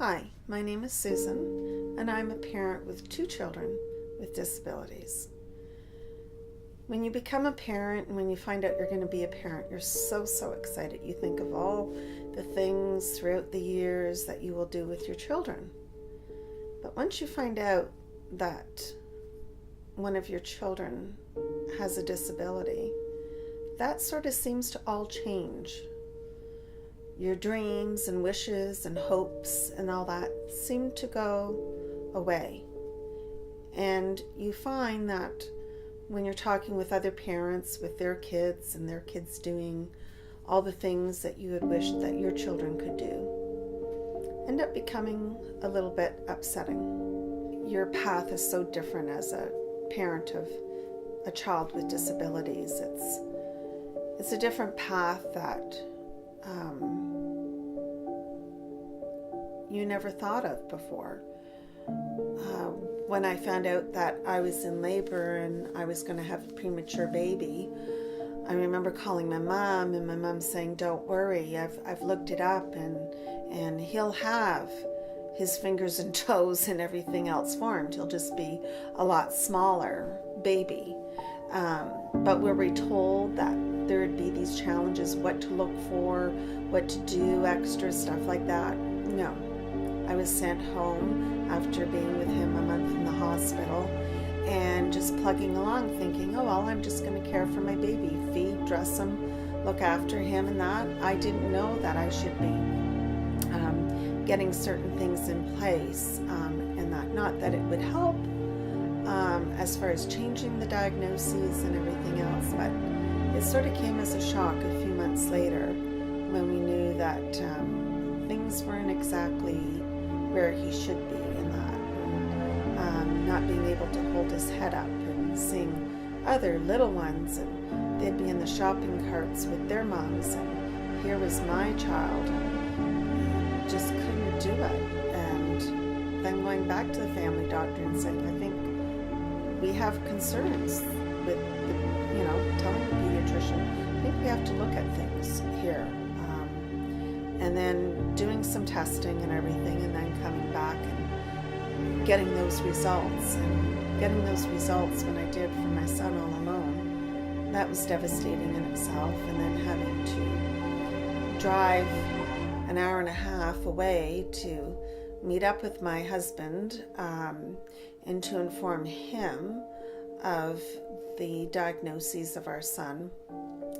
Hi, my name is Susan, and I'm a parent with 2 children with disabilities. When you become a parent and when you find out you're going to be a parent, you're so excited. You think of all the things throughout the years that you will do with your children. But once you find out that one of your children has a disability, that sort of seems to all change. Your dreams and wishes and hopes and all that seem to go away. And you find that when you're talking with other parents with their kids and their kids doing all the things that you would wish that your children could do, end up becoming a little bit upsetting. Your path is so different as a parent of a child with disabilities. It's a different path that you never thought of before. When I found out that I was in labor and I was going to have a premature baby, I remember calling my mom and my mom saying, "Don't worry, I've looked it up and he'll have his fingers and toes and everything else formed. He'll just be a lot smaller baby." But were we told that there would be these challenges, what to look for, what to do, extra stuff like that? No. I was sent home after being with him a month in the hospital and just plugging along thinking, oh, well, I'm just going to care for my baby, feed, dress him, look after him and that. I didn't know that I should be getting certain things in place and that. Not that it would help as far as changing the diagnoses and everything else, but it sort of came as a shock a few months later when we knew that things weren't exactly where he should be in that. Not being able to hold his head up and seeing other little ones, and they'd be in the shopping carts with their moms, and here was my child, just couldn't do it. And then going back to the family doctor and saying, I think we have concerns with telling the pediatrician, I think we have to look at things here. And then doing some testing and everything, and then coming back and getting those results. And getting those results when I did for my son all alone, that was devastating in itself. And then having to drive an hour and a half away to meet up with my husband and to inform him of the diagnoses of our son,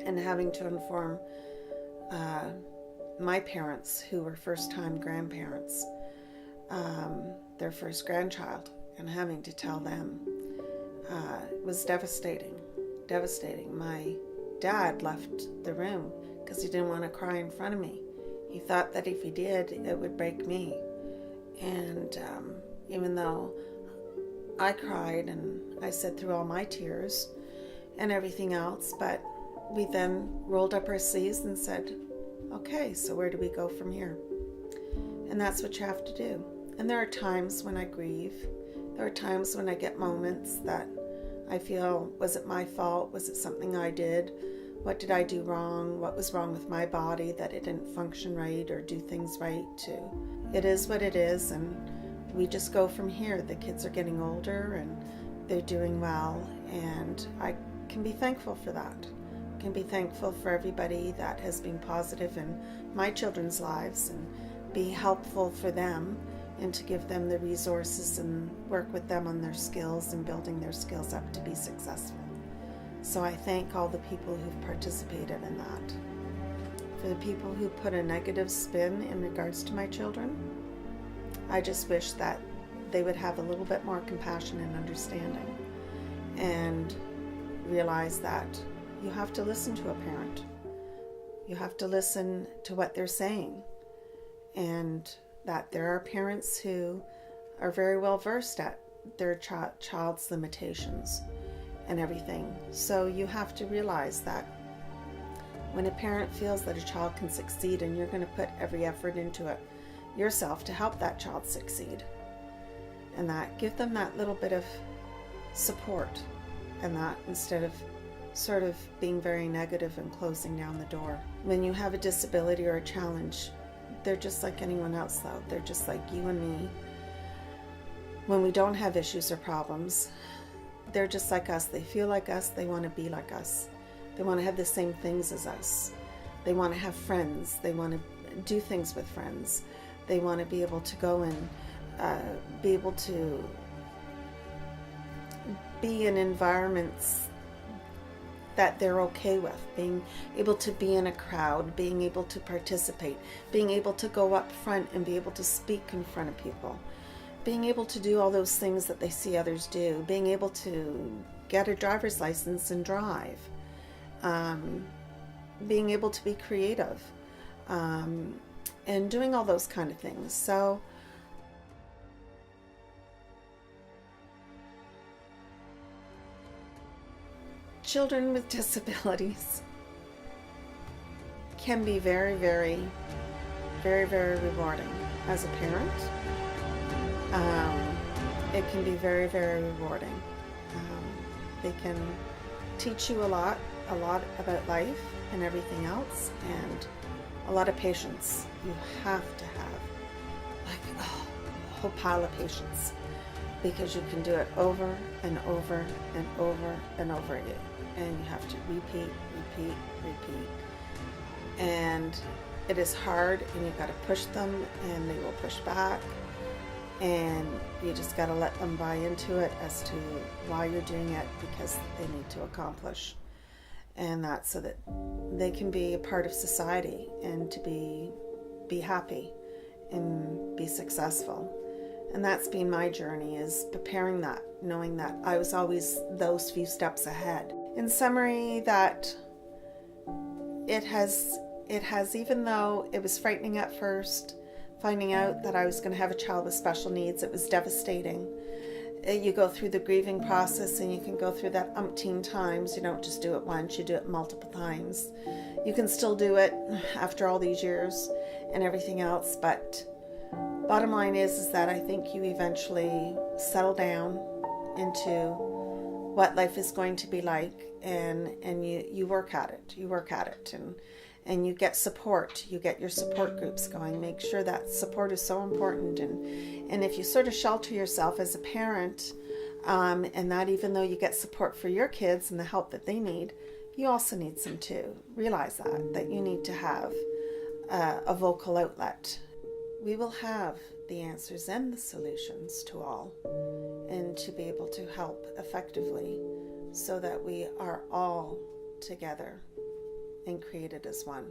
and having to inform my parents, who were first-time grandparents, their first grandchild, and having to tell them was devastating. My dad left the room because he didn't want to cry in front of me. He thought that if he did, it would break me. And even though I cried and I said through all my tears and everything else, but we then rolled up our sleeves and said, okay, so where do we go from here? And that's what you have to do. And there are times when I grieve. There are times when I get moments that I feel, was it my fault? Was it something I did? What did I do wrong? What was wrong with my body that it didn't function right or do things right too? It is what it is, and we just go from here. The kids are getting older and they're doing well, and I can be thankful for that. Can be thankful for everybody that has been positive in my children's lives and be helpful for them and to give them the resources and work with them on their skills and building their skills up to be successful. So I thank all the people who've participated in that. For the people who put a negative spin in regards to my children, I just wish that they would have a little bit more compassion and understanding and realize that you have to listen to a parent. You have to listen to what they're saying, and that there are parents who are very well versed at their child's limitations and everything. So you have to realize that when a parent feels that a child can succeed and you're going to put every effort into it yourself to help that child succeed, and that give them that little bit of support, and that instead of sort of being very negative and closing down the door. When you have a disability or a challenge, They're just like anyone else, though. They're just like you and me. When we don't have issues or problems, they're just like us. They feel like us. They want to be like us. They want to have the same things as us. They want to have friends. They want to do things with friends. They want to be able to go and be able to be in environments that they're okay with, being able to be in a crowd, being able to participate, being able to go up front and be able to speak in front of people, being able to do all those things that they see others do, being able to get a driver's license and drive, being able to be creative, and doing all those kind of things. So children with disabilities can be very, very, very, very rewarding as a parent. It can be very, very rewarding. They can teach you a lot about life and everything else, and a lot of patience. You have to have a whole pile of patience, because you can do it over and over and over and over again. And you have to repeat. And it is hard, and you've got to push them, and they will push back. And you just got to let them buy into it as to why you're doing it, because they need to accomplish. And that's so that they can be a part of society and to be happy and be successful. And that's been my journey, is preparing that, knowing that I was always those few steps ahead. In summary, that it has, even though it was frightening at first, finding out that I was going to have a child with special needs, it was devastating. You go through the grieving process, and you can go through that umpteen times. You don't just do it once, you do it multiple times. You can still do it after all these years and everything else, but bottom line is that I think you eventually settle down into what life is going to be like, and you work at it, and you get support. You get your support groups going. Make sure that support is so important, and if you sort of shelter yourself as a parent, and that even though you get support for your kids and the help that they need, you also need some too. Realize that you need to have a vocal outlet. We will have the answers and the solutions to all, and to be able to help effectively, so that we are all together and created as one.